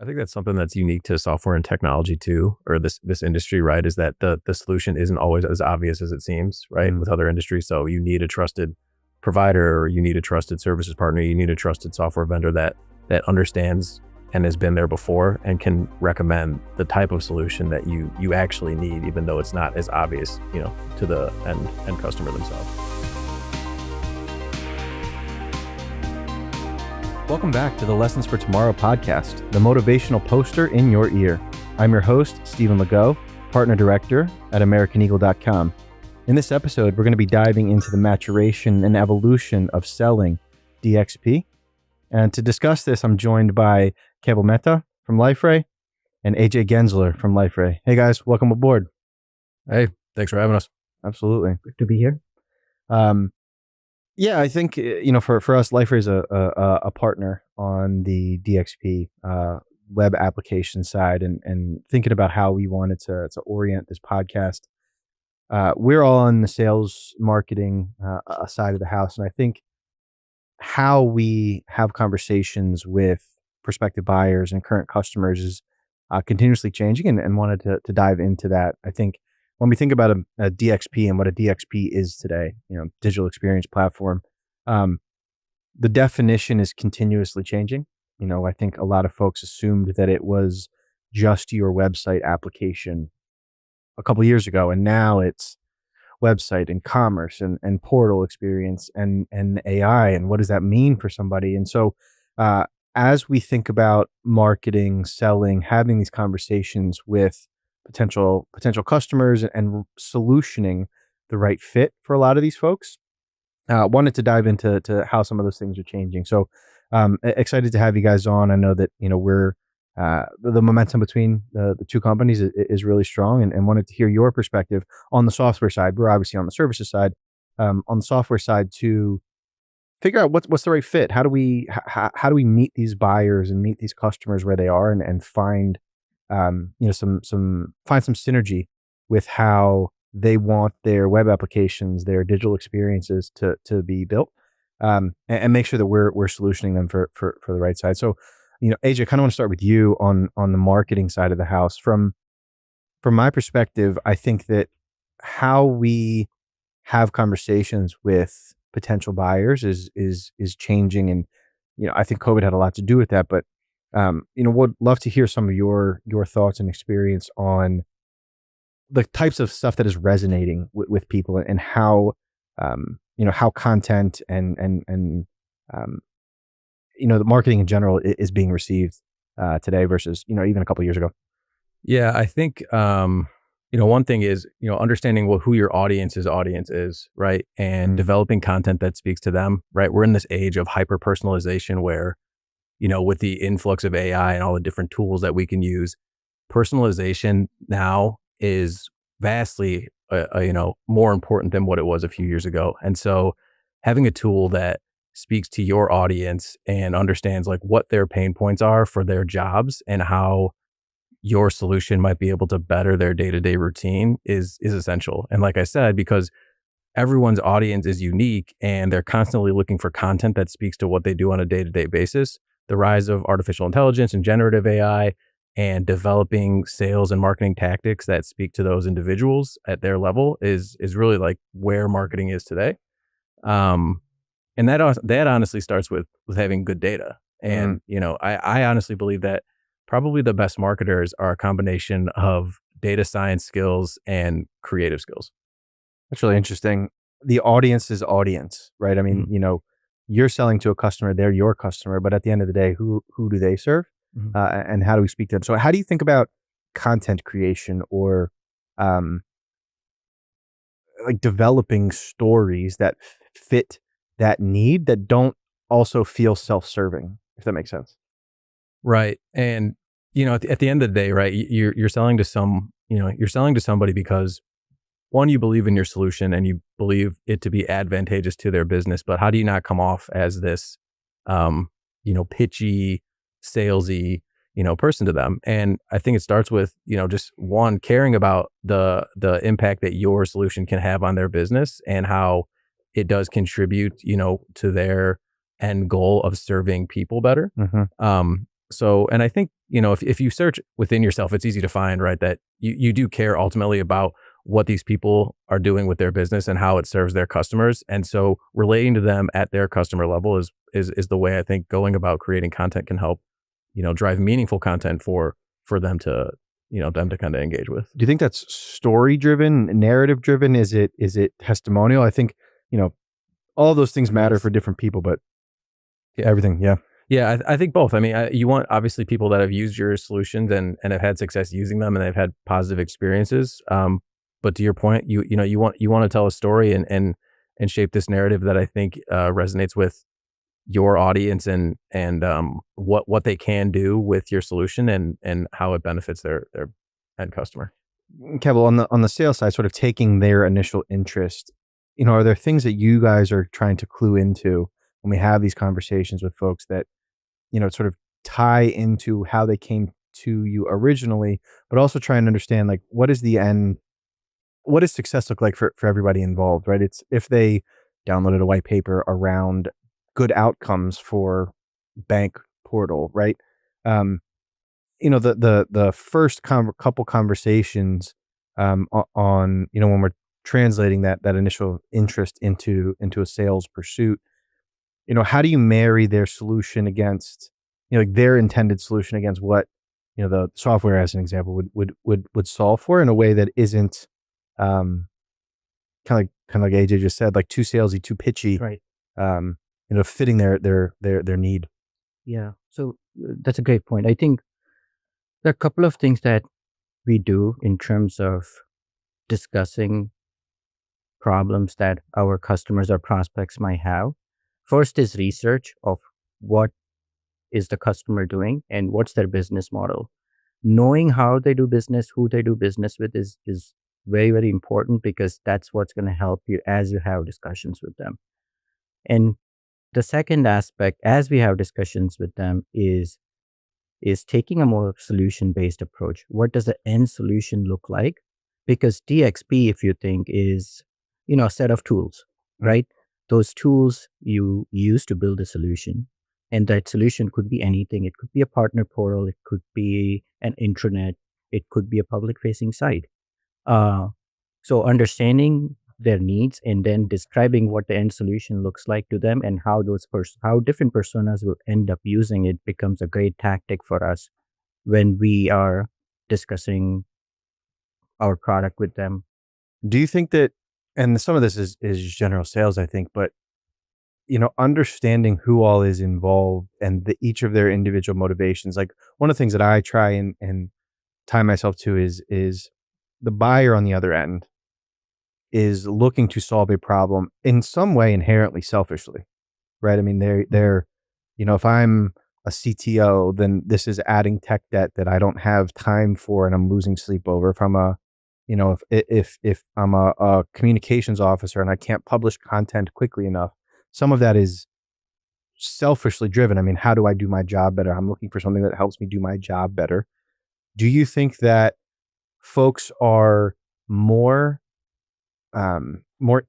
I think that's something that's unique to software and technology too, or this industry, right? Is that the solution isn't always as obvious as it seems, right? With other industries. So you need a trusted provider, or you need a trusted services partner, you need a trusted software vendor that understands and has been there before and can recommend the type of solution that you actually need, even though it's not as obvious, to the end customer themselves. Welcome back to the Lessons for Tomorrow podcast, the motivational poster in your ear. I'm your host, Stephen Legault, Partner Director at AmericanEagle.com. In this episode, we're going to be diving into the maturation and evolution of selling DXP. And to discuss this, I'm joined by Keval Mehta from LifeRay and AJ Gensler from LifeRay. Hey guys, welcome aboard. Hey, thanks for having us. Absolutely. Good to be here. Yeah, I think, for us, LifeRay is a partner on the DXP web application side, and thinking about how we wanted to orient this podcast. We're all on the sales marketing side of the house, and I think how we have conversations with prospective buyers and current customers is continuously changing, and wanted to dive into that. I think when we think about a DXP and what a DXP is today, digital experience platform, the definition is continuously changing. I think a lot of folks assumed that it was just your website application a couple of years ago, and now it's website and commerce and portal experience and AI, and what does that mean for somebody? And so as we think about marketing, selling, having these conversations with potential customers and solutioning the right fit for a lot of these folks, wanted to dive into how some of those things are changing. So excited to have you guys on. I know that we're the momentum between the two companies is really strong, and wanted to hear your perspective on the software side. We're obviously on the services side, on the software side, to figure out what's the right fit. How do we meet these buyers and meet these customers where they are, and find some synergy with how they want their web applications, their digital experiences to be built, and make sure that we're solutioning them for the right side. So, AJ, I kind of want to start with you on the marketing side of the house. From my perspective, I think that how we have conversations with potential buyers is changing, and I think COVID had a lot to do with that. But would love to hear some of your thoughts and experience on the types of stuff that is resonating with people, and how how content and the marketing in general is being received today versus even a couple of years ago. Yeah, I think one thing is understanding who your audience is, right, and developing content that speaks to them, right. We're in this age of hyper personalization where with the influx of AI and all the different tools that we can use, personalization now is vastly, more important than what it was a few years ago. And so having a tool that speaks to your audience and understands what their pain points are for their jobs and how your solution might be able to better their day-to-day routine is essential. And like I said, because everyone's audience is unique and they're constantly looking for content that speaks to what they do on a day-to-day basis, the rise of artificial intelligence and generative AI and developing sales and marketing tactics that speak to those individuals at their level is really where marketing is today. And that honestly starts with having good data. And, I honestly believe that probably the best marketers are a combination of data science skills and creative skills. That's really interesting. The audience is audience, right? I mean, you're selling to a customer, they're your customer, but at the end of the day, who do they serve? And how do we speak to them? So how do you think about content creation, or developing stories that fit that need, that don't also feel self-serving, if that makes sense? Right. And, at the end of the day, right, you're selling to you're selling to somebody because, one, you believe in your solution and you believe it to be advantageous to their business, but how do you not come off as this, pitchy, salesy, person to them? And I think it starts with, just one, caring about the impact that your solution can have on their business and how it does contribute, to their end goal of serving people better. So, and I think, if you search within yourself, it's easy to find, right, that you do care ultimately about what these people are doing with their business and how it serves their customers. And so relating to them at their customer level is the way I think going about creating content can help, drive meaningful content for them to, them to kind of engage with. Do you think that's story driven, narrative driven? Is it testimonial? I think, you know, all those things matter for different people, but Yeah. everything, yeah. Yeah, I think both. I mean, you want obviously people that have used your solutions and have had success using them and they've had positive experiences. But to your point, you want to tell a story and shape this narrative that I think resonates with your audience and what they can do with your solution and how it benefits their end customer. Kevel, on the sales side, sort of taking their initial interest, are there things that you guys are trying to clue into when we have these conversations with folks that, sort of tie into how they came to you originally, but also try and understand like what does success look like for everybody involved, right? It's if they downloaded a white paper around good outcomes for bank portal, right? Um, the first couple conversations on when we're translating that initial interest into a sales pursuit, how do you marry their solution against like their intended solution against what the software as an example would solve for in a way that isn't um kind of like AJ just said, like too salesy, too pitchy, Right. fitting their need. Yeah. So that's a great point. I think there are a couple of things that we do in terms of discussing problems that our customers or prospects might have. First is research of what is the customer doing and what's their business model. Knowing how they do business, who they do business with is very, very important because that's what's going to help you as you have discussions with them. And the second aspect, as we have discussions with them, is taking a more solution based approach. What does the end solution look like? Because DXP, if you think, is a set of tools, right? Those tools you use to build a solution, and that solution could be anything. It could be a partner portal, it could be an intranet, it could be a public facing site. So understanding their needs and then describing what the end solution looks like to them and how how different personas will end up using it becomes a great tactic for us when we are discussing our product with them. Do you think that, and some of this is general sales, I think, but understanding who all is involved and each of their individual motivations. Like one of the things that I try and tie myself to is the buyer on the other end is looking to solve a problem in some way inherently selfishly, right? I mean, they're if I'm a CTO, then this is adding tech debt that I don't have time for and I'm losing sleep over. If I'm a if I'm a communications officer and I can't publish content quickly enough, some of that is selfishly driven. I mean, how do I do my job better? I'm looking for something that helps me do my job better. Do you think that folks are more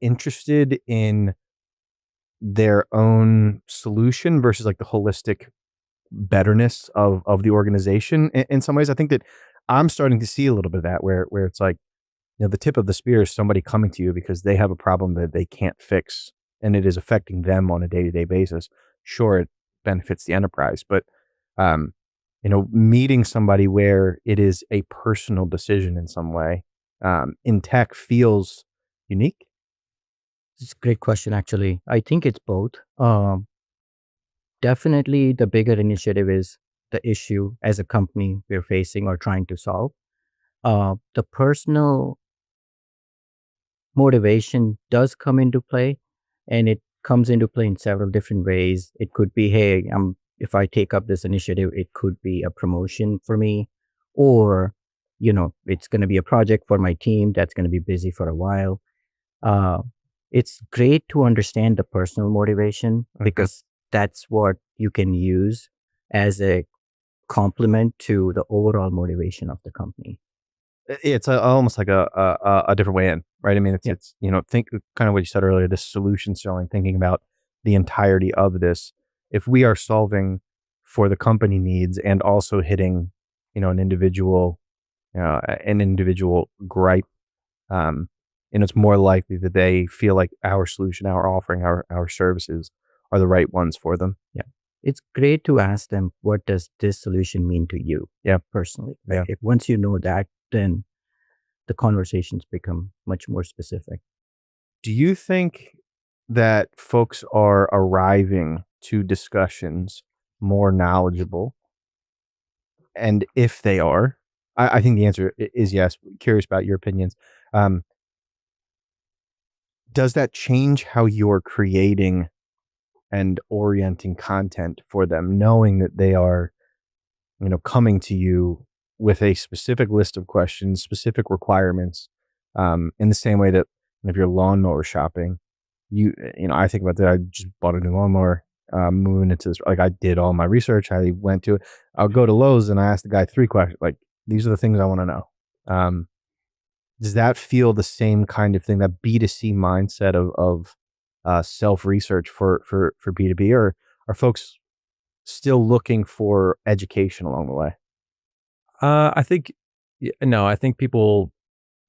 interested in their own solution versus like the holistic betterness of the organization? In some ways, I think that I'm starting to see a little bit of that where it's like, the tip of the spear is somebody coming to you because they have a problem that they can't fix and it is affecting them on a day-to-day basis. Sure, it benefits the enterprise, but meeting somebody where it is a personal decision in some way, in tech feels unique. It's a great question, actually. I think it's both. Definitely the bigger initiative is the issue as a company we're facing or trying to solve. The personal motivation does come into play, and it comes into play in several different ways. It could be, hey, if I take up this initiative, it could be a promotion for me, or it's going to be a project for my team that's going to be busy for a while. It's great to understand the personal motivation because that's what you can use as a complement to the overall motivation of the company. It's almost like a different way in, right? I mean, it's think kind of what you said earlier, this solution selling, thinking about the entirety of this. If we are solving for the company needs and also hitting, an individual, gripe, it's more likely that they feel like our solution, our offering, our services are the right ones for them. Yeah. It's great to ask them, what does this solution mean to you? Yeah. Personally. Yeah. If once you know that, then the conversations become much more specific. Do you think that folks are arriving to discussions more knowledgeable? And if they are, I think the answer is yes. Curious about your opinions. Does that change how you're creating and orienting content for them, knowing that they are, coming to you with a specific list of questions, specific requirements, in the same way that if you're lawnmower shopping, I think about that. I just bought a new lawnmower, moving into this. Like I did all my research. I went to it. I'll go to Lowe's and I asked the guy 3 questions. Like these are the things I want to know. Does that feel the same kind of thing, that B2C mindset of self research for B2B, or are folks still looking for education along the way? I think, no, I think people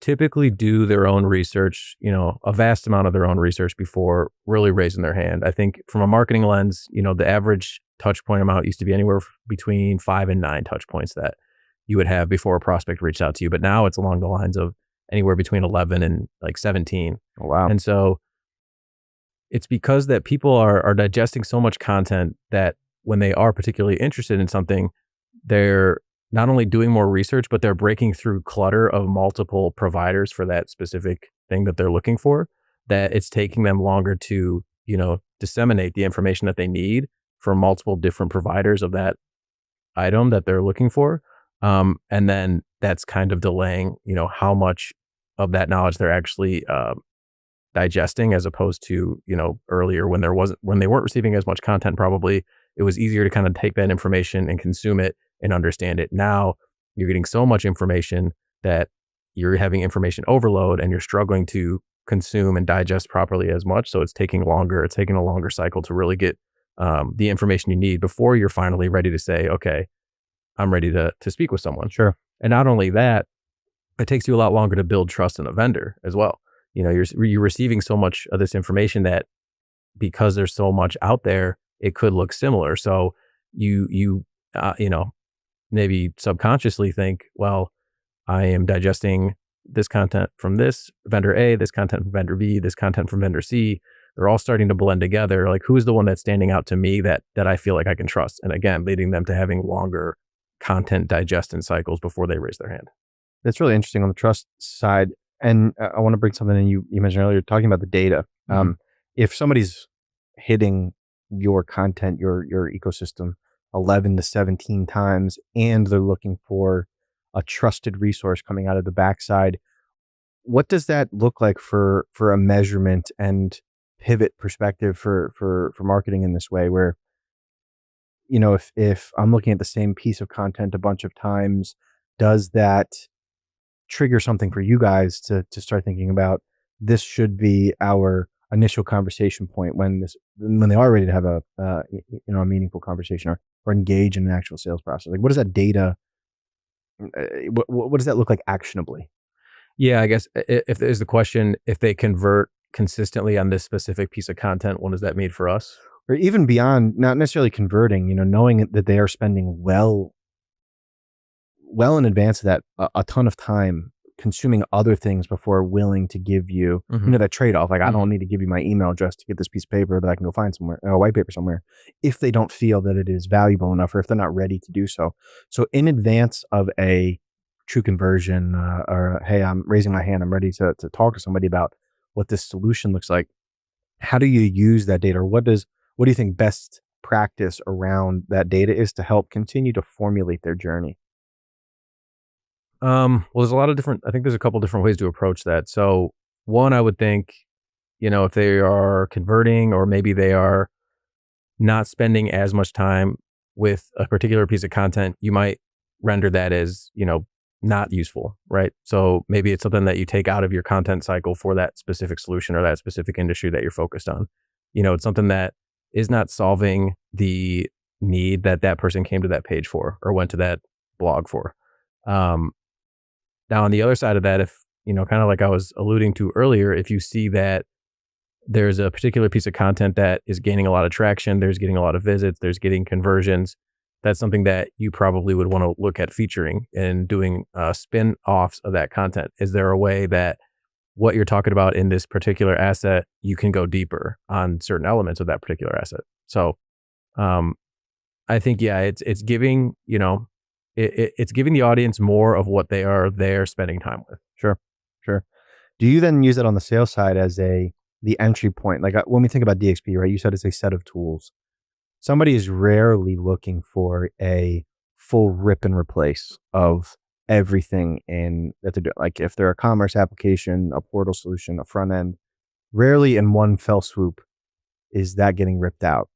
typically do their own research, a vast amount of their own research before really raising their hand. I think from a marketing lens, the average touch point amount used to be anywhere between 5 and 9 touch points that you would have before a prospect reached out to you. But now it's along the lines of anywhere between 11 and like 17. Oh, wow. And so it's because that people are digesting so much content that when they are particularly interested in something, they're not only doing more research, but they're breaking through clutter of multiple providers for that specific thing that they're looking for, that it's taking them longer to, disseminate the information that they need from multiple different providers of that item that they're looking for. And then that's kind of delaying, how much of that knowledge they're actually digesting, as opposed to, earlier when they weren't receiving as much content, probably it was easier to kind of take that information and consume it and understand it. Now you're getting so much information that you're having information overload and you're struggling to consume and digest properly as much. So it's taking longer. It's taking a longer cycle to really get the information you need before you're finally ready to say, okay, I'm ready to speak with someone. Sure. And not only that, it takes you a lot longer to build trust in a vendor as well. You're receiving so much of this information that, because there's so much out there, it could look similar. So you maybe subconsciously think, well, I am digesting this content from this vendor A, this content from vendor B, this content from vendor C. They're all starting to blend together. Like, who's the one that's standing out to me that I feel like I can trust? And again, leading them to having longer content digestion cycles before they raise their hand. That's really interesting on the trust side. And I want to bring something in you mentioned earlier, talking about the data. Mm-hmm. If somebody's hitting your content, your ecosystem 11 to 17 times, and they're looking for a trusted resource coming out of the backside, what does that look like for a measurement and pivot perspective for marketing in this way, where, if I'm looking at the same piece of content a bunch of times, does that trigger something for you guys to start thinking about, this should be our initial conversation point when they are ready to have a meaningful conversation, or engage in an actual sales process? Like, what does that data, what does that look like actionably? Yeah, I guess if there's the question, if they convert consistently on this specific piece of content, what does that mean for us? Or even beyond, not necessarily converting, knowing that they are spending well in advance of that a ton of time consuming other things before willing to give you, that trade-off. Like, I don't need to give you my email address to get this piece of paper that I can go find somewhere, a white paper somewhere, if they don't feel that it is valuable enough, or if they're not ready to do so. So in advance of a true conversion, or, hey, I'm raising my hand, I'm ready to talk to somebody about what this solution looks like, how do you use that data? Or what do you think best practice around that data is to help continue to formulate their journey? Well, there's I think there's a couple different ways to approach that. So one, I would think, if they are converting, or maybe they are not spending as much time with a particular piece of content, you might render that as, not useful, right? So maybe it's something that you take out of your content cycle for that specific solution or that specific industry that you're focused on. It's something that is not solving the need that that person came to that page for or went to that blog for. Um, Now, on the other side of that, if, kind of like I was alluding to earlier, if you see that there's a particular piece of content that is gaining a lot of traction, there's getting a lot of visits, there's getting conversions, that's something that you probably would want to look at featuring and doing spin offs of that content. Is there a way that what you're talking about in this particular asset, you can go deeper on certain elements of that particular asset? So, um, I think, yeah, it's giving, it's giving the audience more of what they are there spending time with. Sure, sure. Do you then use it on the sales side as the entry point? Like when we think about DXP, right? You said it's a set of tools. Somebody is rarely looking for a full rip and replace of everything in that they're doing. Like if they're a commerce application, a portal solution, a front end, rarely in one fell swoop is that getting ripped out.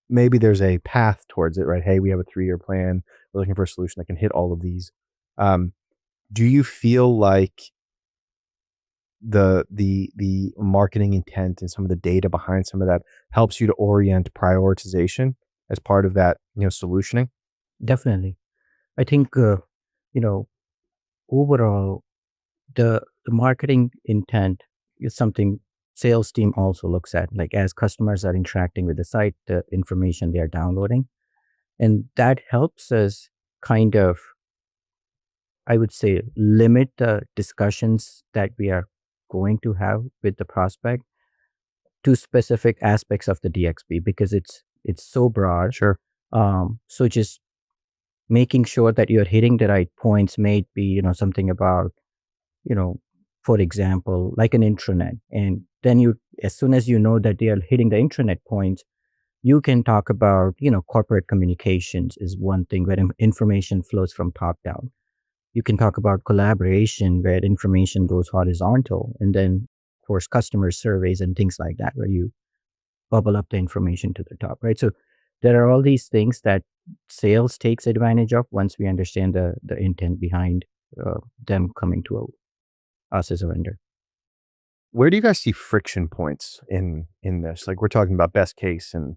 Maybe there's a path towards it, right? Hey, we have a 3-year plan. We're looking for a solution that can hit all of these. Um, do you feel like the marketing intent and some of the data behind some of that helps you to orient prioritization as part of that, solutioning? Definitely. I think, you know, overall, the marketing intent is something sales team also looks at. Like as customers are interacting with the site, the information they are downloading, and that helps us kind of, I would say, limit the discussions that we are going to have with the prospect to specific aspects of the DXP because it's so broad. Sure. So just making sure that you're hitting the right points may be, something about, you know, for example, like an intranet. And then as soon as you know that they are hitting the intranet points, you can talk about, corporate communications is one thing where information flows from top down. You can talk about collaboration where information goes horizontal. And then, of course, customer surveys and things like that, where you bubble up the information to the top, right? So there are all these things that sales takes advantage of once we understand the intent behind them coming to us as a vendor. Where do you guys see friction points in this? Like we're talking about best case and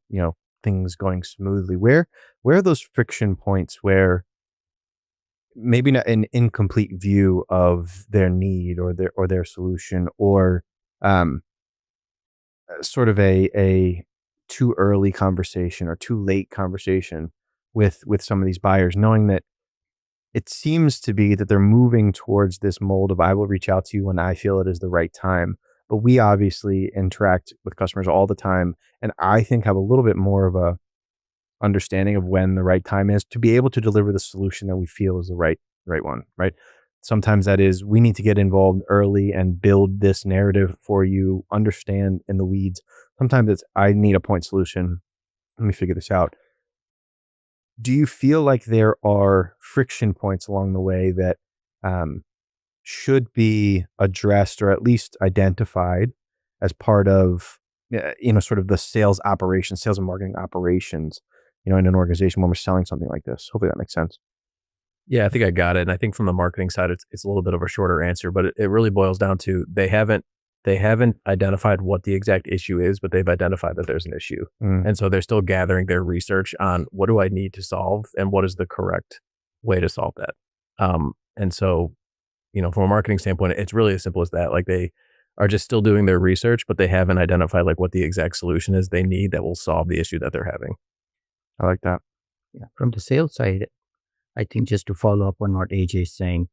things going smoothly. Where are those friction points where maybe not an incomplete view of their need or their solution or um, sort of a too early conversation or too late conversation with some of these buyers, knowing that it seems to be that they're moving towards this mold of I will reach out to you when I feel it is the right time. But we obviously interact with customers all the time, and I think have a little bit more of a understanding of when the right time is to be able to deliver the solution that we feel is the right one, right? Sometimes that is we need to get involved early and build this narrative for you, understand in the weeds. Sometimes it's I need a point solution. Let me figure this out. Do you feel like there are friction points along the way that um, should be addressed or at least identified as part of sort of the sales and marketing operations, in an organization when we're selling something like this? Hopefully that makes sense. Yeah, I think I got it. And I think from the marketing side, it's a little bit of a shorter answer, but it really boils down to they haven't identified what the exact issue is, but they've identified that there's an issue. Mm, And so they're still gathering their research on what do I need to solve and what is the correct way to solve that. And so, from a marketing standpoint, it's really as simple as that. Like they are just still doing their research, but they haven't identified like what the exact solution is they need that will solve the issue that they're having. I like that. Yeah. From the sales side, I think just to follow up on what AJ is saying,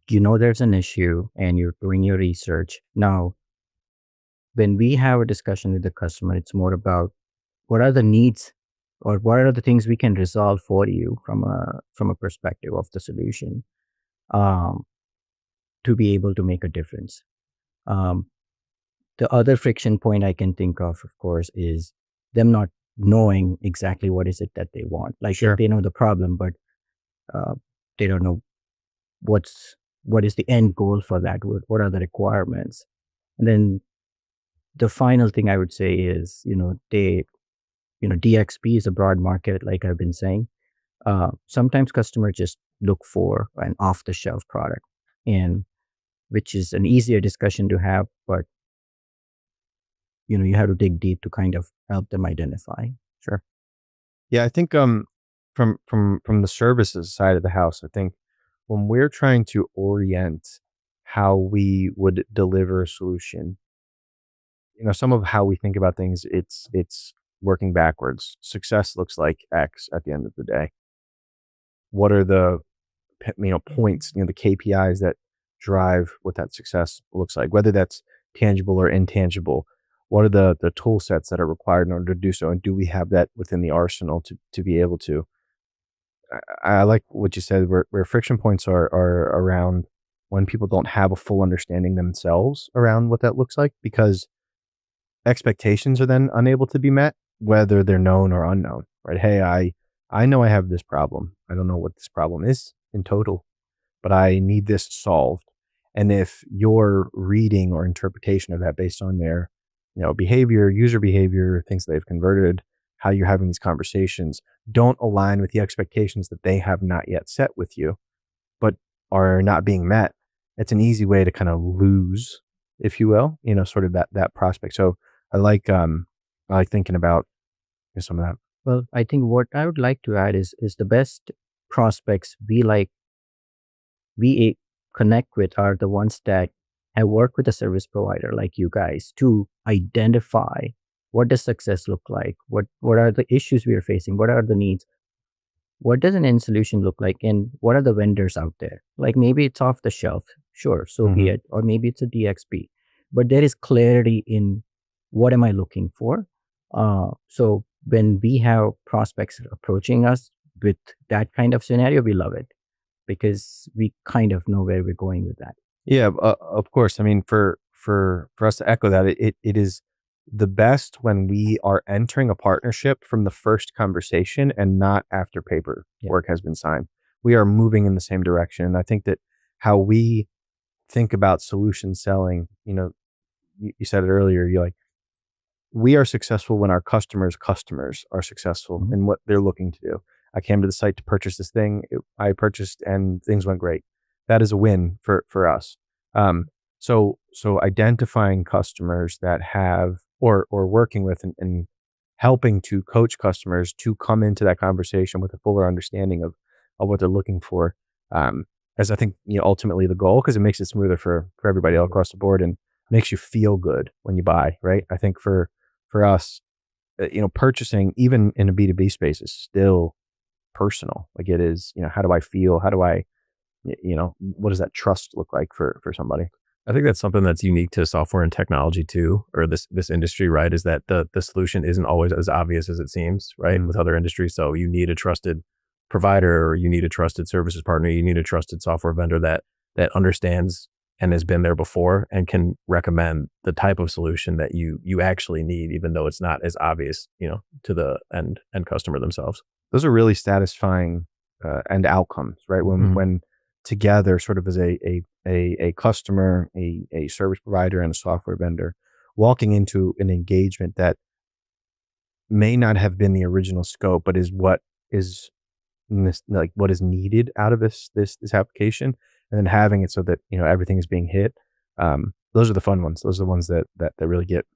there's an issue and you're doing your research. Now, when we have a discussion with the customer, it's more about what are the needs or what are the things we can resolve for you from a perspective of the solution um, to be able to make a difference. Um, the other friction point I can think of course, is them not knowing exactly what is it that they want. Like Sure. they know the problem, but uh, they don't know what is the end goal for that. What are the requirements? And then the final thing I would say is, DXP is a broad market, like I've been saying. Sometimes customers just look for an off-the-shelf product, and which is an easier discussion to have, but you have to dig deep to kind of help them identify. Sure. Yeah, I think from the services side of the house, I think when we're trying to orient how we would deliver a solution, some of how we think about things, it's working backwards. Success looks like X at the end of the day. What are the points, the KPIs that drive what that success looks like, whether that's tangible or intangible. What are the tool sets that are required in order to do so? And do we have that within the arsenal to be able to? I like what you said, where friction points are around when people don't have a full understanding themselves around what that looks like, because expectations are then unable to be met, whether they're known or unknown, right? Hey, I know I have this problem. I don't know what this problem is in total, but I need this solved. And if your reading or interpretation of that based on their, behavior, user behavior, things they've converted, how you're having these conversations don't align with the expectations that they have not yet set with you, but are not being met, it's an easy way to kind of lose, if you will, sort of that prospect. So I like thinking about some of that. Well, I think what I would like to add is the best prospects we connect with are the ones that have worked with a service provider like you guys to identify what does success look like, what are the issues we are facing, what are the needs, what does an end solution look like, and what are the vendors out there. Like maybe it's off the shelf, sure, so be Mhm. it, or maybe it's a DXP, but there is clarity in what am I looking for. So when we have prospects approaching us with that kind of scenario, we love it because we kind of know where we're going with that. Yeah, of course. I mean, for us to echo that, it is the best when we are entering a partnership from the first conversation and not after Yeah. paperwork has been signed. We are moving in the same direction. And I think that how we think about solution selling, you said it earlier, you're like, we are successful when our customers are successful Mhm. in what they're looking to do. I came to the site to purchase this thing. I purchased and things went great. That is a win for us. Um, so identifying customers that have or working with and helping to coach customers to come into that conversation with a fuller understanding of what they're looking for. As I think ultimately the goal, because it makes it smoother for everybody all across the board and makes you feel good when you buy. Right. I think for us, purchasing even in a B2B space is still personal. Like it is, how do I feel? How do I, what does that trust look like for somebody? I think that's something that's unique to software and technology too, or this industry, right? Is that the solution isn't always as obvious as it seems, right? Mm. With other industries. So you need a trusted provider, or you need a trusted services partner, you need a trusted software vendor that understands and has been there before and can recommend the type of solution that you actually need, even though it's not as obvious, to the end customer themselves. Those are really satisfying end outcomes, right? When Mhm. when together, sort of as a customer, a service provider, and a software vendor, walking into an engagement that may not have been the original scope, but is what is like what is needed out of this application, and then having it so that everything is being hit. Those are the fun ones. Those are the ones that really get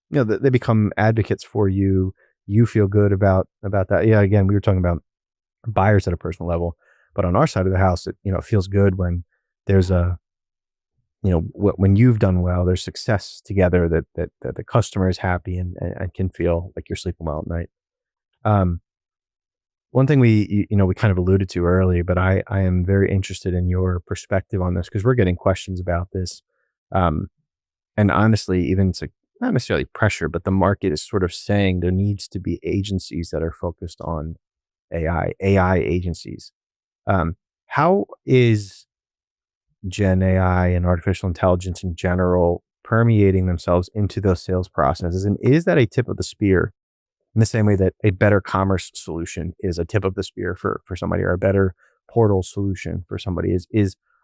they become advocates for you. You feel good about that. Yeah, again, we were talking about buyers at a personal level, but on our side of the house, it feels good when there's a when you've done well, there's success together, that the customer is happy and can feel like you're sleeping well at night. Um, One thing we kind of alluded to earlier, but I am very interested in your perspective on this because we're getting questions about this. Um, and honestly, even it's like not necessarily pressure, but the market is sort of saying there needs to be agencies that are focused on AI agencies. How is Gen AI and artificial intelligence in general permeating themselves into those sales processes? And is that a tip of the spear in the same way that a better commerce solution is a tip of the spear for somebody, or a better portal solution for somebody?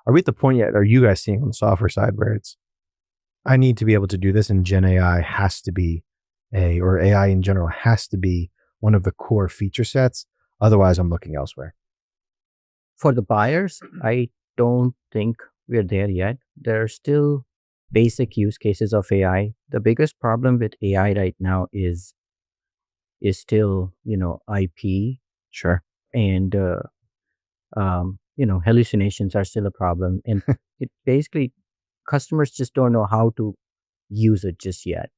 Are we at the point yet? Are you guys seeing on the software side where it's I need to be able to do this, and Gen AI has to be or AI in general has to be one of the core feature sets. Otherwise, I'm looking elsewhere. For the buyers, I don't think we're there yet. There are still basic use cases of AI. The biggest problem with AI right now is is still, IP, Sure. and hallucinations are still a problem. And it basically, customers just don't know how to use it just yet.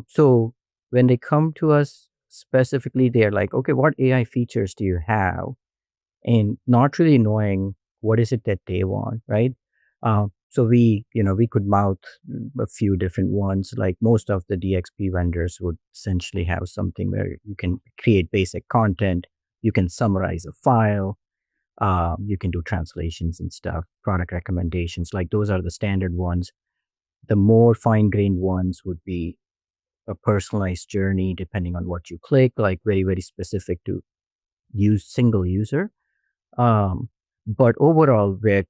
So when they come to us specifically, they're like, okay, what AI features do you have? And not really knowing what is it that they want, right? So we could mouth a few different ones. Like most of the DXP vendors would essentially have something where you can create basic content, you can summarize a file, you can do translations and stuff, product recommendations. Like those are the standard ones. The more fine grained ones would be a personalized journey depending on what you click, like very, very specific to use single user. Um, but overall, where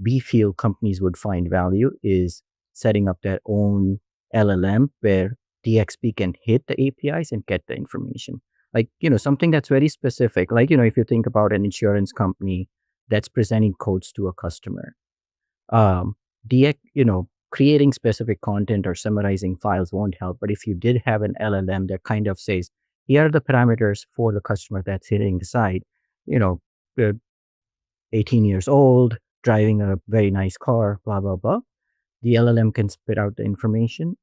we feel companies would find value is setting up their own LLM where DXP can hit the APIs and get the information. Like, something that's very specific. Like, if you think about an insurance company that's presenting quotes to a customer, um, creating specific content or summarizing files won't help. But if you did have an LLM that kind of says, here are the parameters for the customer that's hitting the site, you know, uh, 18 years old, driving a very nice car, blah, blah, blah. The LLM can spit out the information.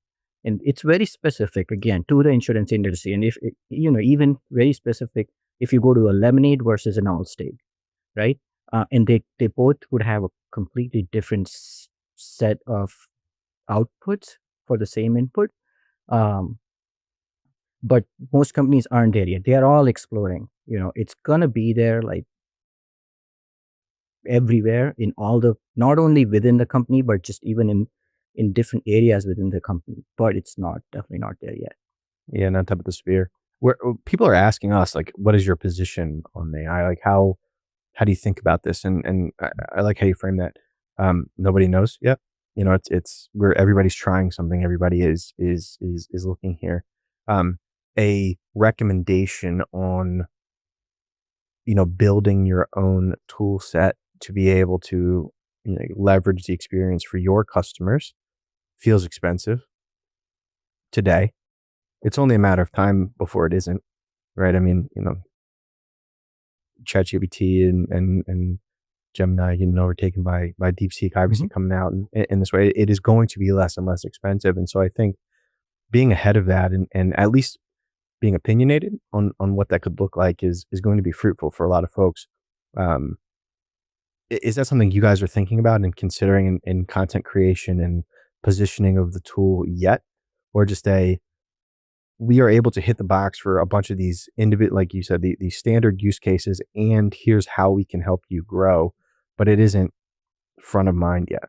And it's very specific, again, to the insurance industry. And if, even very specific, if you go to a Lemonade versus an Allstate, right? And they both would have a completely different set of outputs for the same input. Um, but most companies aren't there yet. They are all exploring. It's gonna be there like everywhere in all the, not only within the company, but just even in different areas within the company. But it's not definitely not there yet. Yeah, not top of the spear. Where people are asking us, like, what is your position on AI? Like, how do you think about this? And I like how you frame that. Nobody knows yet. It's where everybody's trying something. Everybody is looking here. A recommendation on building your own tool set to be able to leverage the experience for your customers feels expensive today. It's only a matter of time before it isn't, right? I mean, ChatGPT and Gemini getting overtaken by DeepSeek, obviously Mhm. coming out in this way, it is going to be less and less expensive. And so I think being ahead of that and at least being opinionated on what that could look like is going to be fruitful for a lot of folks. Um, is that something you guys are thinking about and considering in content creation and positioning of the tool yet, or just we are able to hit the box for a bunch of these individual, like you said, the standard use cases, and here's how we can help you grow, but it isn't front of mind yet.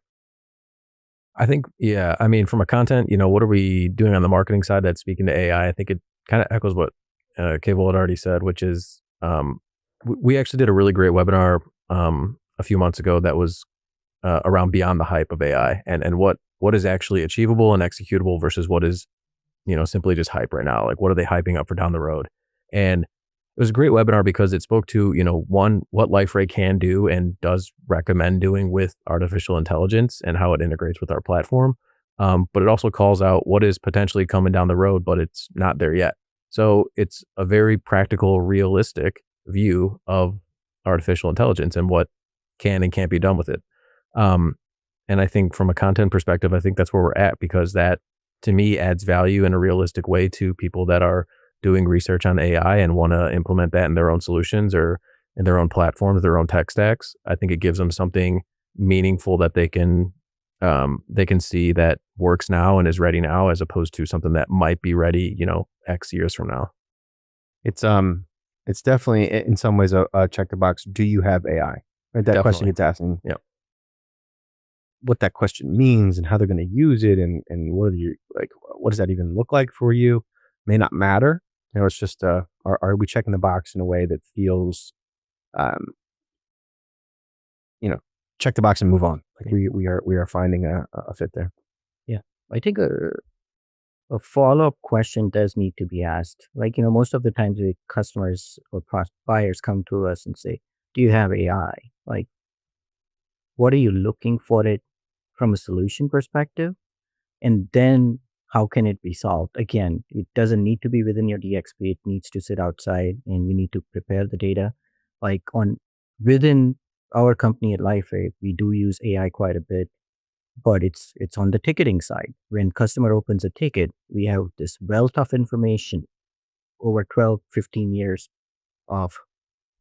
I think, yeah. I mean, from a content, what are we doing on the marketing side that's speaking to AI? I think it kind of echoes what Keval had already said, which is we actually did a really great webinar a few months ago that was around beyond the hype of AI and what is actually achievable and executable versus what is simply just hype right now. Like, what are they hyping up for down the road? And it was a great webinar because it spoke to, one, what LifeRay can do and does recommend doing with artificial intelligence and how it integrates with our platform. But it also calls out what is potentially coming down the road, but it's not there yet. So it's a very practical, realistic view of artificial intelligence and what can and can't be done with it. Um, and I think from a content perspective, I think that's where we're at because that to me adds value in a realistic way to people that are doing research on AI and want to implement that in their own solutions or in their own platforms, their own tech stacks. I think it gives them something meaningful that they can see that works now and is ready now, as opposed to something that might be ready, X years from now. It's definitely in some ways a check the box. Do you have AI? Right, that question Definitely. gets asked, and Yeah. what that question means and how they're going to use it and what are you like, what does that even look like for you may not matter. It's just are we checking the box in a way that feels um you know check the box and move on, like Yeah. we are finding a fit there. Yeah. I think a follow-up question does need to be asked. Like, most of the times the customers or buyers come to us and say, do you have AI? Like, what are you looking for it from a solution perspective? And then how can it be solved? Again, it doesn't need to be within your DXP. It needs to sit outside, and you need to prepare the data. Like within our company at LifeRate, we do use AI quite a bit, but it's on the ticketing side. When customer opens a ticket, we have this wealth of information over 12, 15 years of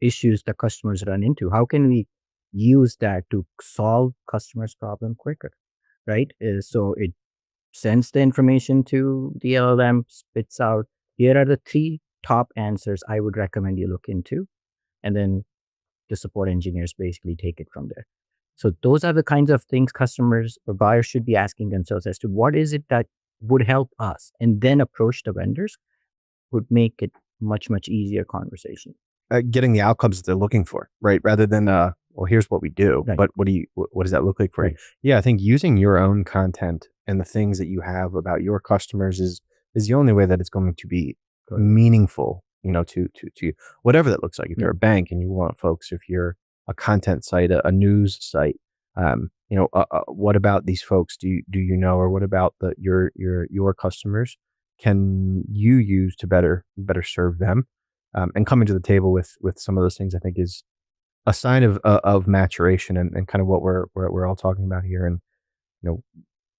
issues that customers run into. How can we use that to solve customers' problem quicker, right? So it sends the information to the LLM, spits out, here are the 3 top answers I would recommend you look into. And then the support engineers basically take it from there. So those are the kinds of things customers or buyers should be asking themselves as to what is it that would help us, and then approach the vendors would make it much, much easier conversation. Getting the outcomes that they're looking for, right? Rather than, well, here's what we do, Right. but what does that look like for you? Right. Yeah, I think using your own content and the things that you have about your customers is the only way that it's going to be Correct. meaningful, to you, whatever that looks like. If Yeah. you're a bank and you want folks, if you're a content site, a news site, what about these folks do you know, or what about your customers can you use to better serve them? And coming to the table with some of those things, I think, is a sign of maturation and kind of what we're all talking about here. And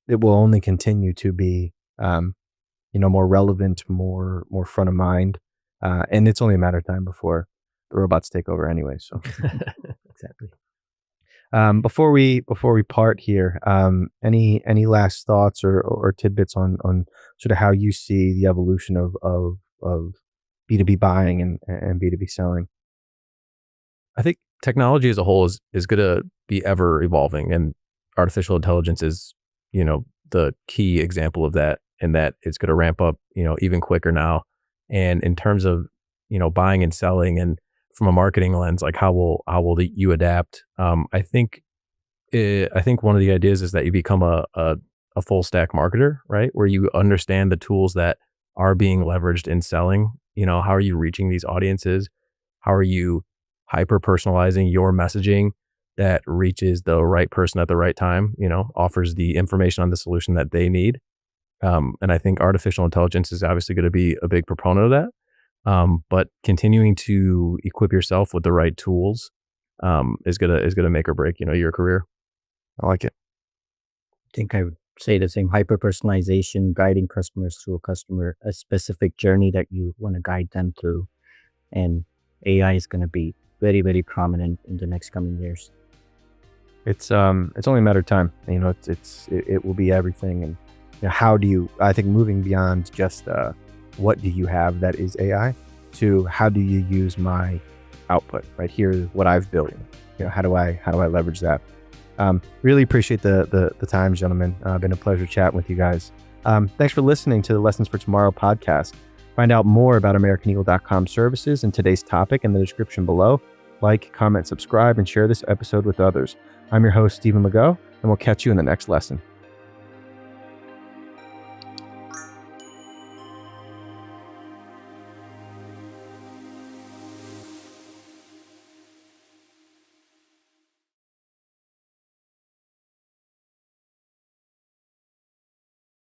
it will only continue to be more relevant, more front of mind, and it's only a matter of time before the robots take over anyway. So Exactly. before we part here, any last thoughts or tidbits on sort of how you see the evolution of B2B buying and B2B selling? I think technology as a whole is going to be ever evolving, and artificial intelligence is, the key example of that, and that it's going to ramp up, even quicker now. And in terms of, buying and selling, and from a marketing lens, like how will you adapt? I think one of the ideas is that you become a full stack marketer, right? Where you understand the tools that are being leveraged in selling. How are you reaching these audiences? How are you hyper personalizing your messaging that reaches the right person at the right time, offers the information on the solution that they need. And I think artificial intelligence is obviously going to be a big proponent of that. But continuing to equip yourself with the right tools is gonna make or break, your career. I like it. I think I would say the same. Hyper personalization, guiding customers through a specific journey that you want to guide them through, and AI is going to be very, very prominent in the next coming years. It's only a matter of time. It will be everything. And how do you? I think moving beyond just what do you have that is AI to how do you use my output? Right, here's what I've built. How do I leverage that? Really appreciate the time, gentlemen. Been a pleasure chatting with you guys. Thanks for listening to the Lessons for Tomorrow podcast. Find out more about AmericanEagle.com services and today's topic in the description below. Like, comment, subscribe, and share this episode with others. I'm your host, Stephen Legault, and we'll catch you in the next lesson.